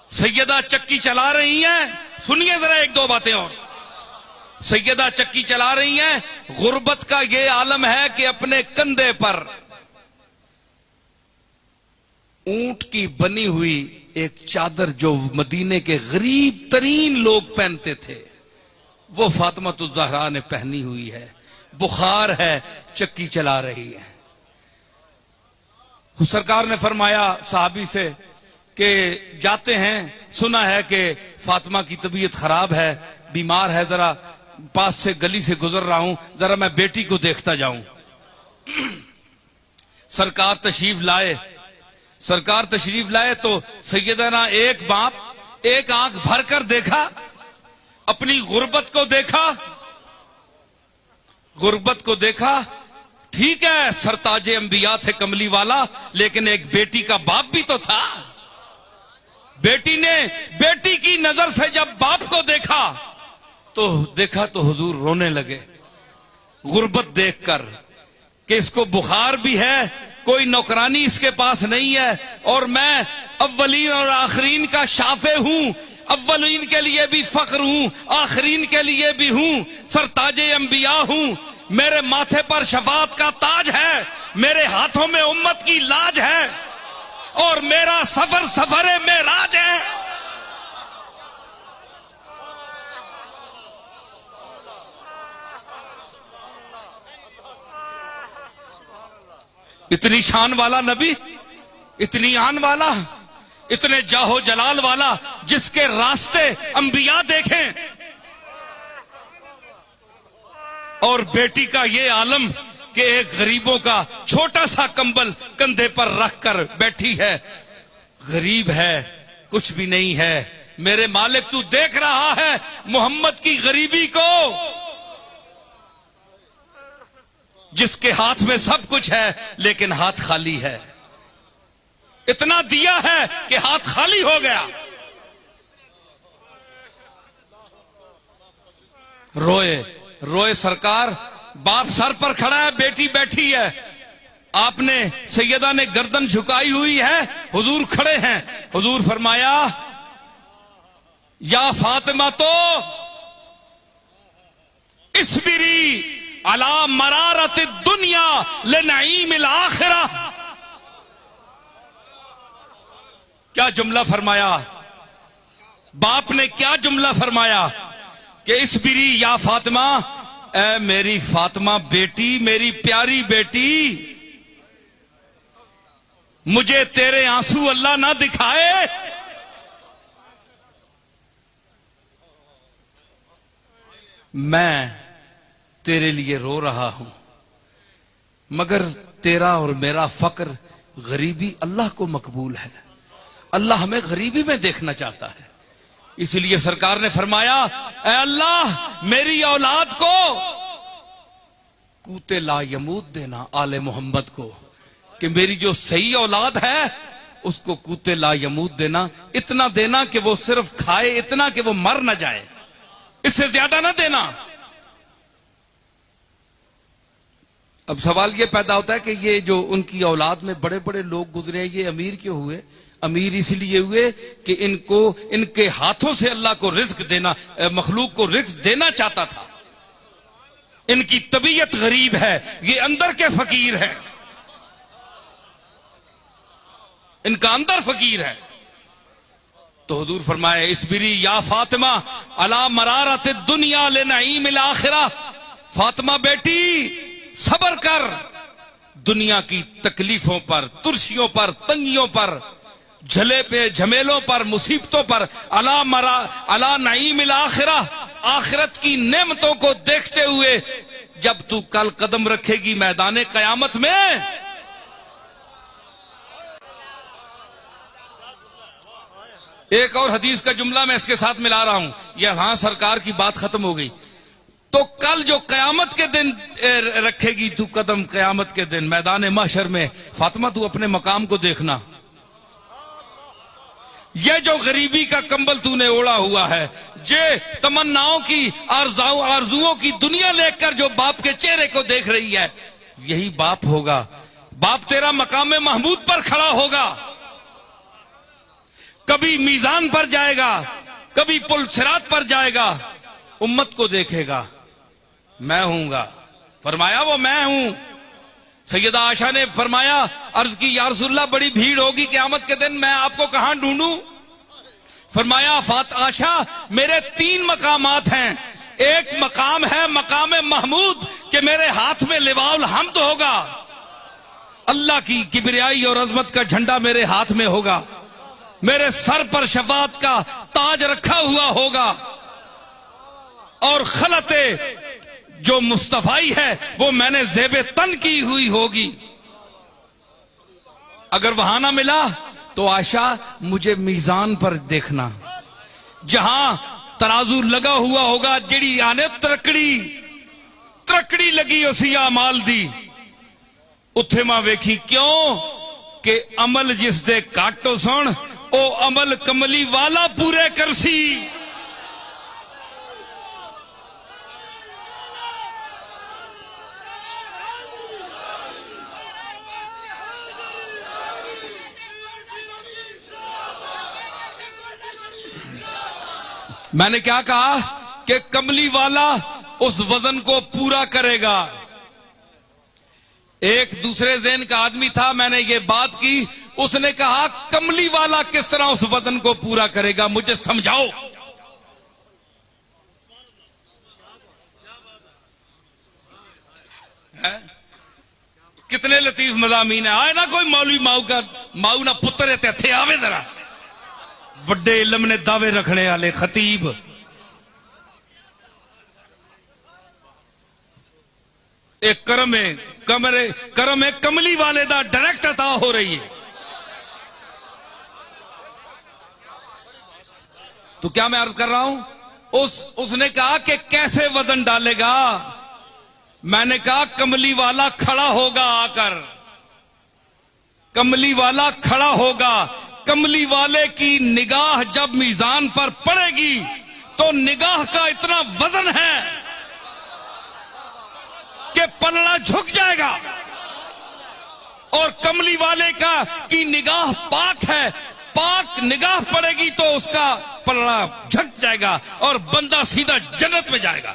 سیدہ چکی چلا رہی ہیں، سنیے ذرا ایک دو باتیں اور. سیدہ چکی چلا رہی ہیں. غربت کا یہ عالم ہے کہ اپنے کندھے پر اونٹ کی بنی ہوئی ایک چادر جو مدینے کے غریب ترین لوگ پہنتے تھے وہ فاطمہ الزہرا نے پہنی ہوئی ہے. بخار ہے، چکی چلا رہی ہے. سرکار نے فرمایا صحابی سے کہ جاتے ہیں، سنا ہے کہ فاطمہ کی طبیعت خراب ہے، بیمار ہے، ذرا پاس سے گلی سے گزر رہا ہوں، ذرا میں بیٹی کو دیکھتا جاؤں. سرکار تشریف لائے تو سیدنا ایک باپ ایک آنکھ بھر کر دیکھا، اپنی غربت کو دیکھا. ٹھیک ہے سرتاج انبیاء تھے کملی والا، لیکن ایک بیٹی کا باپ بھی تو تھا. بیٹی نے بیٹی کی نظر سے جب باپ کو دیکھا تو حضور رونے لگے غربت دیکھ کر کہ اس کو بخار بھی ہے، کوئی نوکرانی اس کے پاس نہیں ہے، اور میں اولین اور آخرین کا شافع ہوں، اولین کے لیے بھی فخر ہوں، آخرین کے لیے بھی ہوں، سرتاج انبیاء ہوں. میرے ماتھے پر شفاعت کا تاج ہے، میرے ہاتھوں میں امت کی لاج ہے، اور میرا سفر معراج ہے. اتنی شان والا نبی، اتنی آن والا، اتنے جاہو جلال والا، جس کے راستے انبیاء دیکھیں، اور بیٹی کا یہ عالم کہ ایک غریبوں کا چھوٹا سا کمبل کندھے پر رکھ کر بیٹھی ہے. غریب ہے، کچھ بھی نہیں ہے. میرے مالک تو دیکھ رہا ہے محمد کی غریبی کو، جس کے ہاتھ میں سب کچھ ہے لیکن ہاتھ خالی ہے. اتنا دیا ہے کہ ہاتھ خالی ہو گیا. روئے سرکار. باپ سر پر کھڑا ہے، بیٹی بیٹھی ہے. آپ نے سیدہ نے گردن جھکائی ہوئی ہے، حضور کھڑے ہیں. حضور فرمایا یا فاطمہ تو اصبری علی مرارت الدنیا لنعیم الآخرہ. کیا جملہ فرمایا باپ نے، کیا جملہ فرمایا کہ اصبری یا فاطمہ، اے میری فاطمہ بیٹی، میری پیاری بیٹی، مجھے تیرے آنسو اللہ نہ دکھائے. میں تیرے لیے رو رہا ہوں، مگر تیرا اور میرا فقر، غریبی اللہ کو مقبول ہے. اللہ ہمیں غریبی میں دیکھنا چاہتا ہے. اس لیے سرکار نے فرمایا اے اللہ میری اولاد کو کوتے لا یمود دینا، آل محمد کو، کہ میری جو صحیح اولاد ہے اس کو کوتے لا یمود دینا. اتنا دینا کہ وہ صرف کھائے، اتنا کہ وہ مر نہ جائے، اس سے زیادہ نہ دینا. اب سوال یہ پیدا ہوتا ہے کہ یہ جو ان کی اولاد میں بڑے بڑے لوگ گزرے ہیں، یہ امیر کیوں ہوئے؟ امیر اس لیے ہوئے کہ ان کے ہاتھوں سے اللہ کو رزق دینا، مخلوق کو رزق دینا چاہتا تھا. ان کی طبیعت غریب ہے، یہ اندر کے فقیر ہے، ان کا اندر فقیر ہے. تو حضور فرمائے اصبری یا فاطمہ علی مرارت الدنیا لنعیم الآخرہ. فاطمہ بیٹی صبر کر دنیا کی تکلیفوں پر، ترشیوں پر، تنگیوں پر، جھلے پہ جھمیلوں پر، مصیبتوں پر. علی نعیم الآخرہ، آخرت کی نعمتوں کو دیکھتے ہوئے جب تو کل قدم رکھے گی میدان قیامت میں، ایک اور حدیث کا جملہ میں اس کے ساتھ ملا رہا ہوں، یہاں سرکار کی بات ختم ہو گئی. تو کل جو قیامت کے دن رکھے گی تو قدم، قیامت کے دن میدان محشر میں، فاطمہ تو اپنے مقام کو دیکھنا. یہ جو غریبی کا کمبل تو نے اوڑا ہوا ہے، یہ تمناؤں کی، آرزوؤں کی دنیا لے کر جو باپ کے چہرے کو دیکھ رہی ہے، یہی باپ ہوگا. باپ تیرا مقام محمود پر کھڑا ہوگا. کبھی میزان پر جائے گا، کبھی پل صراط پر جائے گا، امت کو دیکھے گا، میں ہوں گا۔ فرمایا وہ میں ہوں۔ سیدہ عائشہ نے فرمایا، عرض کی یا رسول اللہ بڑی بھیڑ ہوگی قیامت کے دن، میں آپ کو کہاں ڈھونڈوں؟ فرمایا عائشہ میرے 3 مقامات ہیں، ایک مقام ہے مقام محمود کہ میرے ہاتھ میں لواء الحمد ہوگا، اللہ کی کبریائی اور عظمت کا جھنڈا میرے ہاتھ میں ہوگا، میرے سر پر شفاعت کا تاج رکھا ہوا ہوگا، اور خلط جو مصطفی ہے وہ میں نے زیب تن کی ہوئی ہوگی۔ اگر وہاں نہ ملا تو عائشہ مجھے میزان پر دیکھنا، جہاں ترازو لگا ہوا ہوگا، جڑی آنے ترکڑی لگی اسی اعمال دی، اتھے ماں ویکھی کیوں کہ عمل جس دے کاٹو سن او عمل کملی والا پورے کرسی۔ میں نے کیا کہا کہ کملی والا اس وزن کو پورا کرے گا۔ ایک دوسرے ذہن کا آدمی تھا، میں نے یہ بات کی، اس نے کہا کملی والا کس طرح اس وزن کو پورا کرے گا، مجھے سمجھاؤ۔ کتنے لطیف مضامین ہیں، آئے نا کوئی مولوی ماؤ نہ پتر تھے آوے ذرا، وڈے علم نے دعوے رکھنے والے خطیب، ایک کرم کملی والے دا ڈائریکٹ عطا ہو رہی ہے۔ تو کیا میں عرض کر رہا ہوں، اس نے کہا کہ کیسے وزن ڈالے گا؟ میں نے کہا کملی والا کھڑا ہوگا، آ کر کملی والا کھڑا ہوگا، کملی والے کی نگاہ جب میزان پر پڑے گی تو نگاہ کا اتنا وزن ہے کہ پلڑا جھک جائے گا، اور کملی والے کی نگاہ پاک ہے، پاک نگاہ پڑے گی تو اس کا پلڑا جھک جائے گا اور بندہ سیدھا جنت میں جائے گا۔